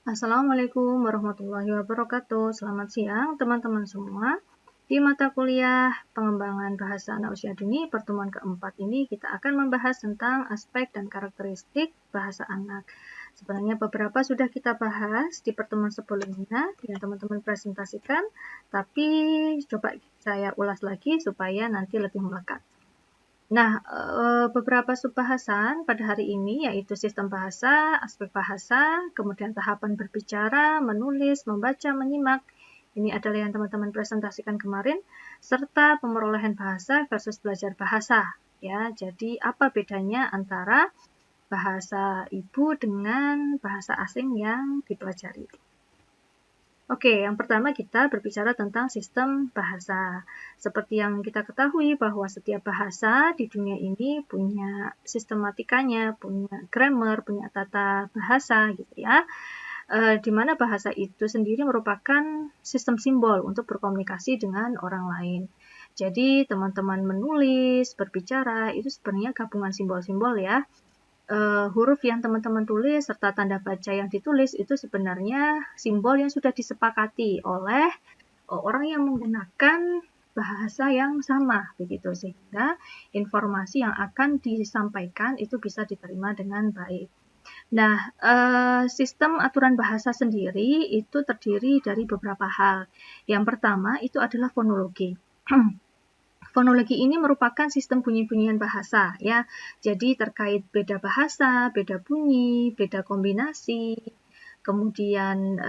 Assalamualaikum warahmatullahi wabarakatuh. Selamat siang teman-teman semua. Di mata kuliah pengembangan bahasa anak usia dini pertemuan keempat ini kita akan membahas tentang aspek dan karakteristik bahasa anak. Sebenarnya beberapa sudah kita bahas di pertemuan sebelumnya yang teman-teman presentasikan, tapi coba saya ulas lagi supaya nanti lebih melekat. Nah, beberapa subbahasan pada hari ini yaitu sistem bahasa, aspek bahasa, kemudian tahapan berbicara, menulis, membaca, menyimak. Ini adalah yang teman-teman presentasikan kemarin, serta pemerolehan bahasa versus belajar bahasa. Ya, jadi apa bedanya antara bahasa ibu dengan bahasa asing yang dipelajari? Oke, yang pertama kita berbicara tentang sistem bahasa. Seperti yang kita ketahui bahwa setiap bahasa di dunia ini punya sistematikanya, punya grammar, punya tata bahasa gitu ya. Di mana bahasa itu sendiri merupakan sistem simbol untuk berkomunikasi dengan orang lain. Jadi teman-teman menulis, berbicara itu sebenarnya gabungan simbol-simbol ya. Huruf yang teman-teman tulis serta tanda baca yang ditulis itu sebenarnya simbol yang sudah disepakati oleh orang yang menggunakan bahasa yang sama begitu, sehingga informasi yang akan disampaikan itu bisa diterima dengan baik. Nah, sistem aturan bahasa sendiri itu terdiri dari beberapa hal. Yang pertama itu adalah fonologi. Fonologi ini merupakan sistem bunyi-bunyian bahasa ya. Jadi terkait beda bahasa, beda bunyi, beda kombinasi, kemudian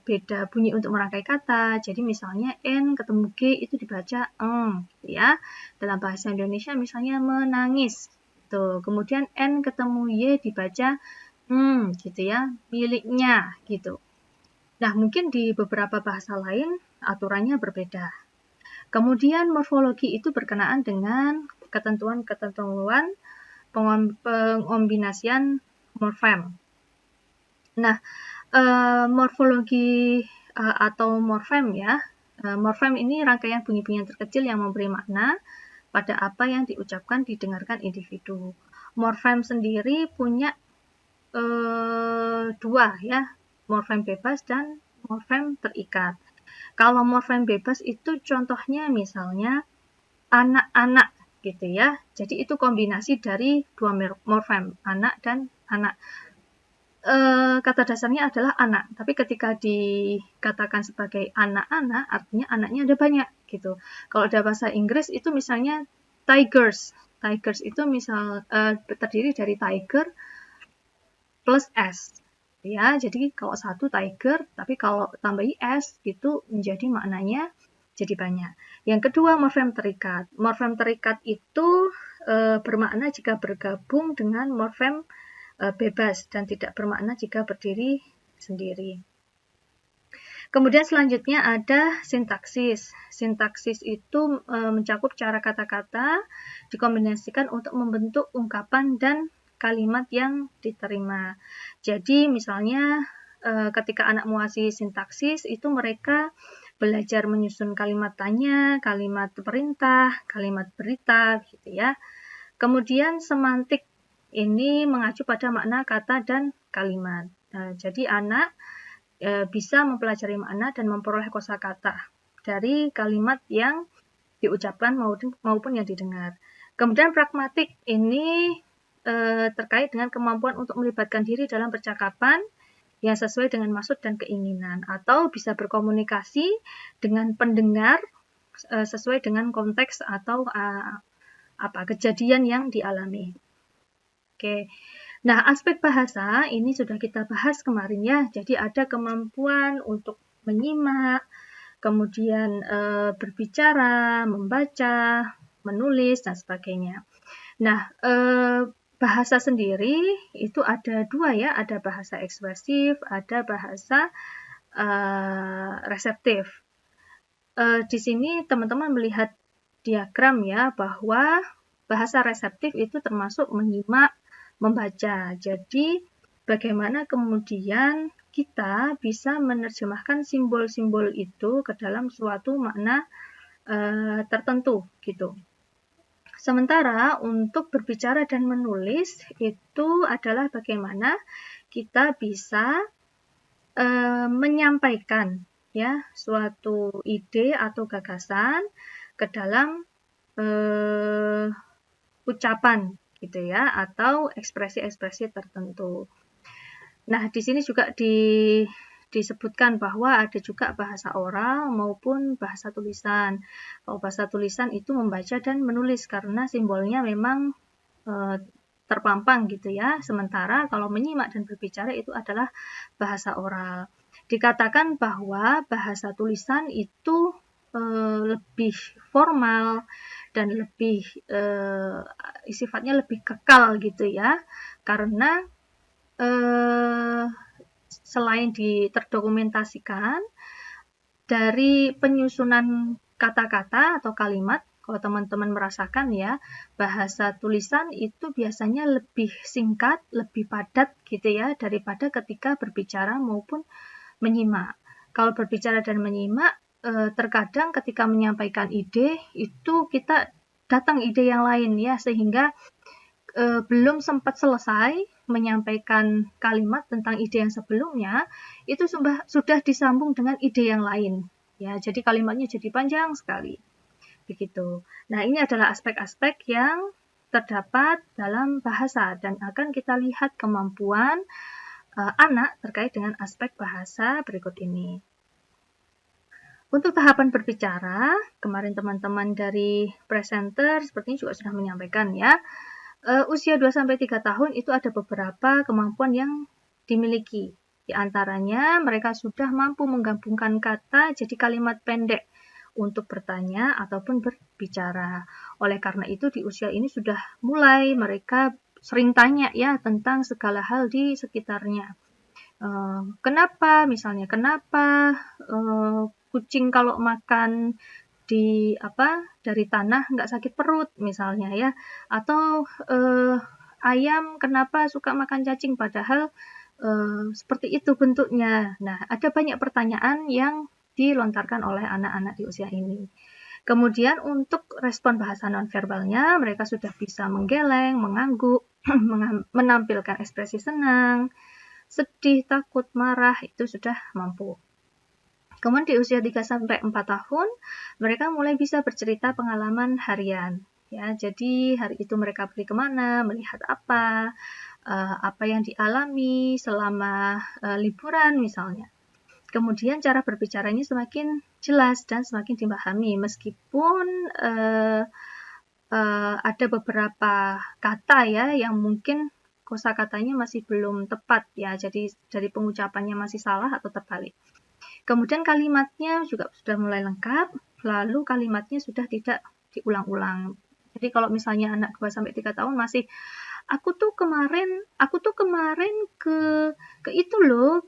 beda bunyi untuk merangkai kata. Jadi misalnya N ketemu G itu dibaca eng gitu ya. Dalam bahasa Indonesia misalnya menangis. Tuh. Kemudian N ketemu Y dibaca gitu ya, miliknya gitu. Nah, mungkin di beberapa bahasa lain aturannya berbeda. Kemudian morfologi itu berkenaan dengan ketentuan-ketentuan pengombinasian morfem. Nah, morfologi atau morfem ya, morfem ini rangkaian bunyi-bunyian terkecil yang memberi makna pada apa yang diucapkan didengarkan individu. Morfem sendiri punya dua ya, morfem bebas dan morfem terikat. Kalau morfem bebas itu contohnya misalnya anak-anak gitu ya. Jadi itu kombinasi dari dua morfem, anak dan anak. Kata dasarnya adalah anak, tapi ketika dikatakan sebagai anak-anak, artinya anaknya ada banyak gitu. Kalau ada bahasa Inggris itu misalnya tigers. Tigers itu misal terdiri dari tiger plus s. Ya, jadi kalau satu tiger, tapi kalau tambahi s itu menjadi maknanya jadi banyak. Yang kedua, morfem terikat. Morfem terikat itu bermakna jika bergabung dengan morfem bebas dan tidak bermakna jika berdiri sendiri. Kemudian selanjutnya ada sintaksis. Sintaksis itu mencakup cara kata-kata dikombinasikan untuk membentuk ungkapan dan kalimat yang diterima. Jadi misalnya ketika anak muasi sintaksis itu mereka belajar menyusun kalimat tanya, kalimat perintah, kalimat berita gitu ya. Kemudian semantik ini mengacu pada makna kata dan kalimat. Jadi anak bisa mempelajari makna dan memperoleh kosakata dari kalimat yang diucapkan maupun yang didengar. Kemudian pragmatik ini terkait dengan kemampuan untuk melibatkan diri dalam percakapan yang sesuai dengan maksud dan keinginan, atau bisa berkomunikasi dengan pendengar sesuai dengan konteks atau kejadian yang dialami. Oke. Nah, aspek bahasa ini sudah kita bahas kemarin ya. Jadi ada kemampuan untuk menyimak, kemudian berbicara, membaca, menulis dan sebagainya. Nah, bahasa sendiri itu ada dua ya, ada bahasa ekspresif, ada bahasa reseptif. Di sini teman-teman melihat diagram ya, bahwa bahasa reseptif itu termasuk menyimak, membaca. Jadi bagaimana kemudian kita bisa menerjemahkan simbol-simbol itu ke dalam suatu makna tertentu gitu. Sementara untuk berbicara dan menulis itu adalah bagaimana kita bisa menyampaikan ya suatu ide atau gagasan ke dalam ucapan gitu ya, atau ekspresi-ekspresi tertentu. Nah, di sini juga disebutkan bahwa ada juga bahasa oral maupun bahasa tulisan. Kalau bahasa tulisan itu membaca dan menulis karena simbolnya memang terpampang gitu ya. Sementara kalau menyimak dan berbicara itu adalah bahasa oral. Dikatakan bahwa bahasa tulisan itu lebih formal dan lebih sifatnya lebih kekal gitu ya, karena selain terdokumentasikan dari penyusunan kata-kata atau kalimat, kalau teman-teman merasakan ya, bahasa tulisan itu biasanya lebih singkat, lebih padat gitu ya, daripada ketika berbicara maupun menyimak. Kalau berbicara dan menyimak, terkadang ketika menyampaikan ide, itu kita datang ide yang lain ya, sehingga belum sempat selesai menyampaikan kalimat tentang ide yang sebelumnya, itu sudah disambung dengan ide yang lain. Ya, jadi kalimatnya jadi panjang sekali. Begitu. Nah, ini adalah aspek-aspek yang terdapat dalam bahasa dan akan kita lihat kemampuan anak terkait dengan aspek bahasa berikut ini. Untuk tahapan berbicara, kemarin teman-teman dari presenter sepertinya juga sudah menyampaikan ya, usia 2-3 tahun itu ada beberapa kemampuan yang dimiliki. Di antaranya mereka sudah mampu menggabungkan kata jadi kalimat pendek untuk bertanya ataupun berbicara. Oleh karena itu di usia ini sudah mulai mereka sering tanya ya tentang segala hal di sekitarnya. Kenapa kucing kalau makan dari tanah nggak sakit perut misalnya ya, atau ayam kenapa suka makan cacing padahal seperti itu bentuknya. Nah, ada banyak pertanyaan yang dilontarkan oleh anak-anak di usia ini. Kemudian untuk respon bahasa nonverbalnya, mereka sudah bisa menggeleng, mengangguk, menampilkan ekspresi senang, sedih, takut, marah, itu sudah mampu. Kemudian di usia 3-4 tahun, mereka mulai bisa bercerita pengalaman harian. Ya, jadi hari itu mereka pergi kemana, melihat apa yang dialami selama liburan misalnya. Kemudian cara berbicaranya semakin jelas dan semakin dipahami, meskipun ada beberapa kata ya yang mungkin kosakatanya masih belum tepat ya, jadi dari pengucapannya masih salah atau terbalik. Kemudian kalimatnya juga sudah mulai lengkap, lalu kalimatnya sudah tidak diulang-ulang. Jadi kalau misalnya anak 2-3 tahun masih aku tuh kemarin ke itu loh,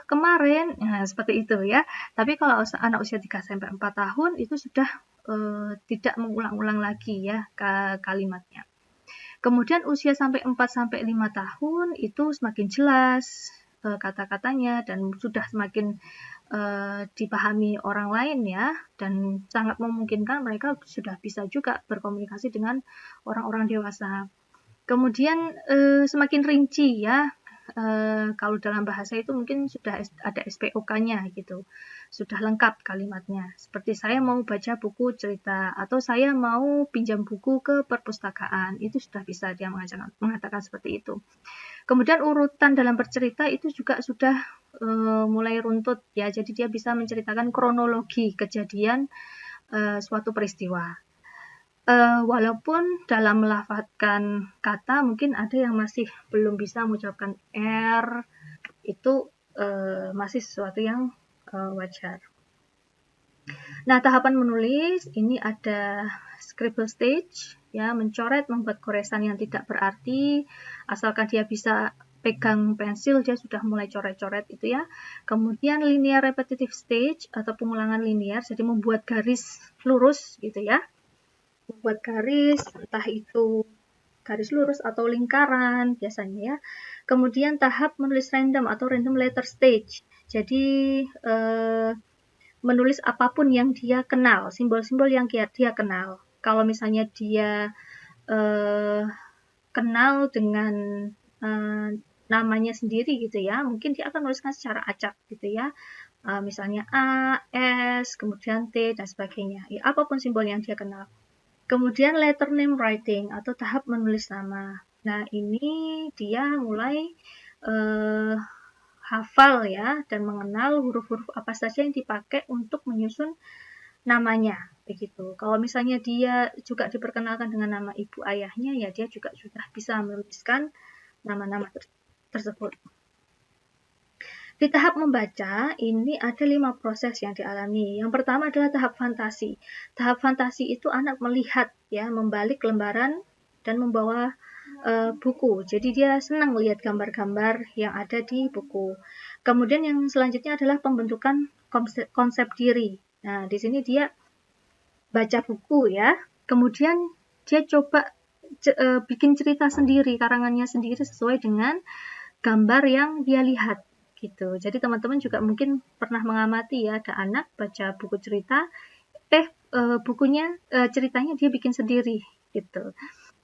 kemarin. Nah, seperti itu ya. Tapi kalau anak usia 3-4 tahun itu sudah tidak mengulang-ulang lagi ya kalimatnya. Kemudian usia sampai 4-5 tahun itu semakin jelas kata-katanya dan sudah semakin dipahami orang lain ya, dan sangat memungkinkan mereka sudah bisa juga berkomunikasi dengan orang-orang dewasa. Kemudian semakin rinci ya, kalau dalam bahasa itu mungkin sudah ada SPOK-nya gitu, sudah lengkap kalimatnya. Seperti saya mau baca buku cerita atau saya mau pinjam buku ke perpustakaan, itu sudah bisa dia mengatakan seperti itu. Kemudian urutan dalam bercerita itu juga sudah mulai runtut ya, jadi dia bisa menceritakan kronologi kejadian suatu peristiwa. Walaupun dalam melafadzkan kata mungkin ada yang masih belum bisa mengucapkan R, itu masih sesuatu yang wajar. Nah, tahapan menulis ini ada scribble stage ya, mencoret, membuat goresan yang tidak berarti, asalkan dia bisa pegang pensil dia sudah mulai coret-coret itu ya. Kemudian linear repetitive stage atau pengulangan linear, jadi membuat garis lurus gitu ya. Membuat garis, entah itu garis lurus atau lingkaran biasanya ya. Kemudian tahap menulis random atau random letter stage. Jadi menulis apapun yang dia kenal, simbol-simbol yang dia kenal. Kalau misalnya dia kenal dengan namanya sendiri gitu ya, mungkin dia akan menuliskan secara acak gitu ya. Misalnya A, S, kemudian T, dan sebagainya. Ya, apapun simbol yang dia kenal. Kemudian letter name writing atau tahap menulis nama. Nah, ini dia mulai hafal ya dan mengenal huruf-huruf apa saja yang dipakai untuk menyusun namanya begitu. Kalau misalnya dia juga diperkenalkan dengan nama ibu ayahnya, ya dia juga sudah bisa menuliskan nama-nama tersebut. Di tahap membaca, ini ada 5 proses yang dialami. Yang pertama adalah tahap fantasi. Tahap fantasi itu anak melihat, ya, membalik lembaran dan membawa buku. Jadi dia senang melihat gambar-gambar yang ada di buku. Kemudian yang selanjutnya adalah pembentukan konsep diri. Nah, di sini dia baca buku ya. Kemudian dia coba bikin cerita sendiri, karangannya sendiri sesuai dengan gambar yang dia lihat gitu. Jadi teman-teman juga mungkin pernah mengamati ya, ada anak baca buku cerita, ceritanya dia bikin sendiri gitu.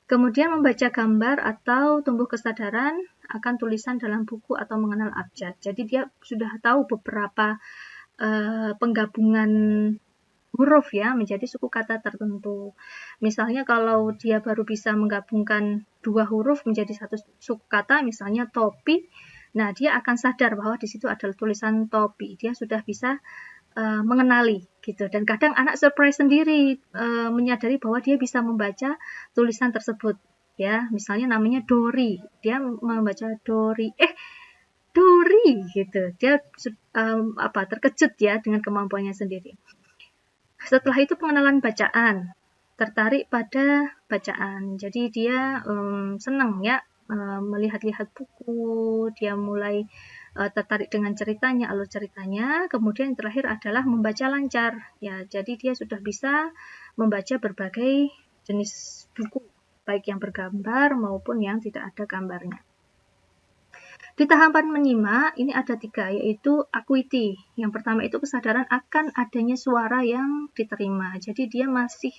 Kemudian membaca gambar atau tumbuh kesadaran akan tulisan dalam buku atau mengenal abjad. Jadi dia sudah tahu beberapa penggabungan huruf ya menjadi suku kata tertentu. Misalnya kalau dia baru bisa menggabungkan 2 huruf menjadi satu suku kata, misalnya topi, nah dia akan sadar bahwa di situ adalah tulisan topi. Dia sudah bisa mengenali gitu, dan kadang anak surprise sendiri menyadari bahwa dia bisa membaca tulisan tersebut ya. Misalnya namanya Dori, dia membaca Dori gitu, dia terkejut ya dengan kemampuannya sendiri. Setelah itu pengenalan bacaan, tertarik pada bacaan, jadi dia senang ya melihat-lihat buku, dia mulai tertarik dengan ceritanya, alur ceritanya. Kemudian yang terakhir adalah membaca lancar ya, jadi dia sudah bisa membaca berbagai jenis buku, baik yang bergambar maupun yang tidak ada gambarnya. Di tahapan menyimak ini ada 3, yaitu acuity. Yang pertama itu kesadaran akan adanya suara yang diterima, jadi dia masih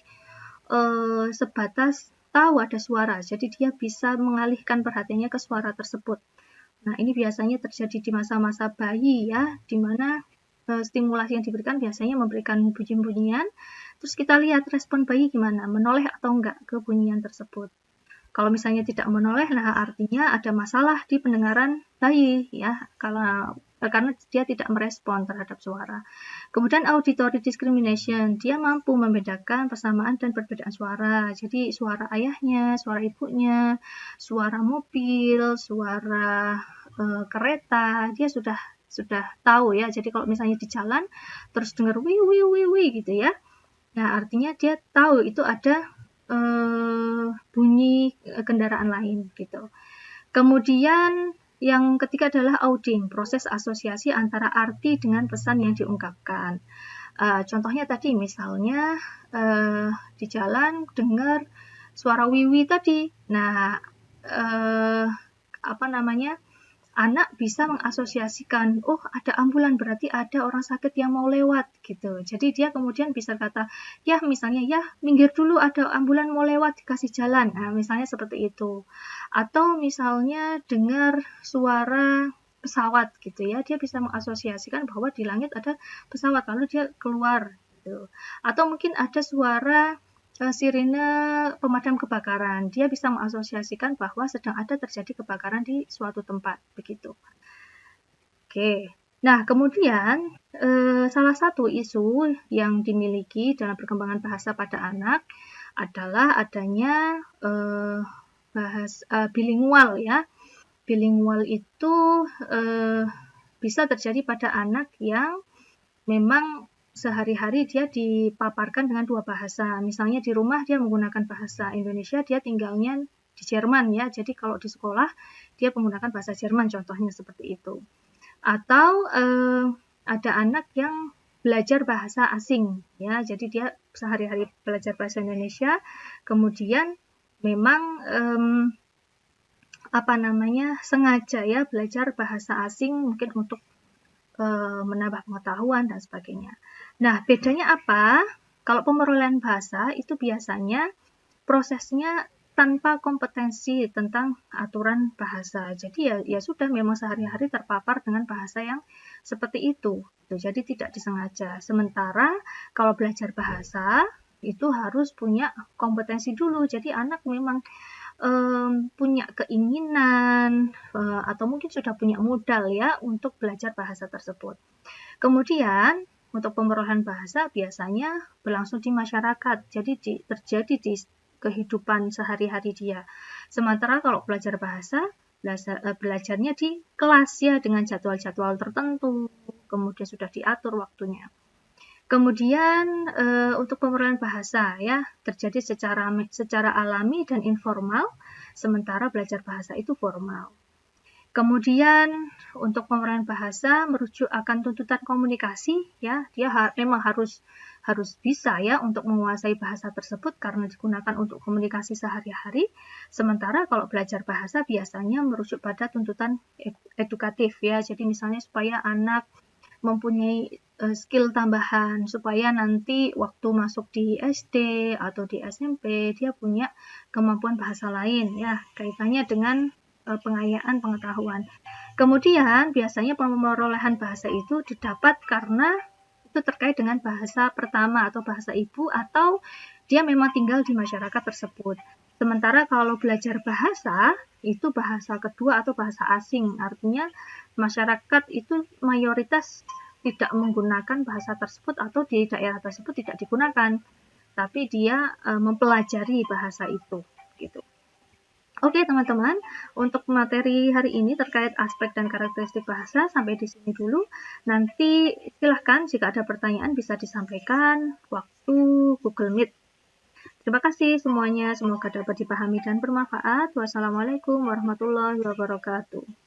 sebatas tahu ada suara, jadi dia bisa mengalihkan perhatiannya ke suara tersebut. Nah, ini biasanya terjadi di masa-masa bayi ya, di mana stimulasi yang diberikan biasanya memberikan bunyi-bunyian, terus kita lihat respon bayi gimana, menoleh atau enggak ke bunyian tersebut. Kalau misalnya tidak menoleh, nah artinya ada masalah di pendengaran bayi ya, karena dia tidak merespon terhadap suara. Kemudian auditory discrimination, dia mampu membedakan persamaan dan perbedaan suara. Jadi suara ayahnya, suara ibunya, suara mobil, suara kereta, dia sudah tahu ya. Jadi kalau misalnya di jalan terus dengar wi wi wi wi gitu ya, nah artinya dia tahu itu ada bunyi kendaraan lain gitu. Kemudian yang ketiga adalah auding, proses asosiasi antara arti dengan pesan yang diungkapkan. Contohnya tadi misalnya di jalan dengar suara wiwi tadi. Nah, anak bisa mengasosiasikan, oh ada ambulan berarti ada orang sakit yang mau lewat gitu. Jadi dia kemudian bisa kata, ya misalnya ya minggir dulu ada ambulan mau lewat dikasih jalan. Nah, misalnya seperti itu. Atau misalnya dengar suara pesawat gitu ya, dia bisa mengasosiasikan bahwa di langit ada pesawat lalu dia keluar gitu. Atau mungkin ada suara sirine pemadam kebakaran, dia bisa mengasosiasikan bahwa sedang ada terjadi kebakaran di suatu tempat, begitu. Oke, nah kemudian salah satu isu yang dimiliki dalam perkembangan bahasa pada anak adalah adanya bilingual ya. Bilingual itu bisa terjadi pada anak yang memang sehari-hari dia dipaparkan dengan 2 bahasa. Misalnya di rumah dia menggunakan bahasa Indonesia, dia tinggalnya di Jerman ya. Jadi kalau di sekolah dia menggunakan bahasa Jerman, contohnya seperti itu. Atau ada anak yang belajar bahasa asing ya. Jadi dia sehari-hari belajar bahasa Indonesia, kemudian memang sengaja ya belajar bahasa asing mungkin untuk menambah pengetahuan dan sebagainya. Nah, bedanya apa? Kalau pemerolehan bahasa itu biasanya prosesnya tanpa kompetensi tentang aturan bahasa. Jadi ya sudah, memang sehari-hari terpapar dengan bahasa yang seperti itu. Jadi tidak disengaja. Sementara kalau belajar bahasa itu harus punya kompetensi dulu. Jadi anak memang punya keinginan atau mungkin sudah punya modal ya untuk belajar bahasa tersebut. Kemudian untuk pemerolehan bahasa biasanya berlangsung di masyarakat, jadi terjadi di kehidupan sehari-hari dia. Sementara kalau belajar bahasa, belajarnya di kelas ya, dengan jadwal-jadwal tertentu, kemudian sudah diatur waktunya. Kemudian untuk pemerolehan bahasa ya terjadi secara alami dan informal, sementara belajar bahasa itu formal. Kemudian untuk pemerolehan bahasa merujuk akan tuntutan komunikasi ya, dia memang harus bisa ya untuk menguasai bahasa tersebut karena digunakan untuk komunikasi sehari-hari. Sementara kalau belajar bahasa biasanya merujuk pada tuntutan edukatif ya. Jadi misalnya supaya anak mempunyai skill tambahan supaya nanti waktu masuk di SD atau di SMP dia punya kemampuan bahasa lain ya, kaitannya dengan pengayaan pengetahuan. Kemudian biasanya pemerolehan bahasa itu didapat karena itu terkait dengan bahasa pertama atau bahasa ibu, atau dia memang tinggal di masyarakat tersebut. Sementara kalau belajar bahasa itu bahasa kedua atau bahasa asing, artinya masyarakat itu mayoritas tidak menggunakan bahasa tersebut atau di daerah tersebut tidak digunakan, tapi dia mempelajari bahasa itu gitu. Oke teman-teman, untuk materi hari ini terkait aspek dan karakteristik bahasa sampai di sini dulu. Nanti silahkan jika ada pertanyaan bisa disampaikan waktu Google Meet. Terima kasih semuanya, semoga dapat dipahami dan bermanfaat. Wassalamualaikum warahmatullahi wabarakatuh.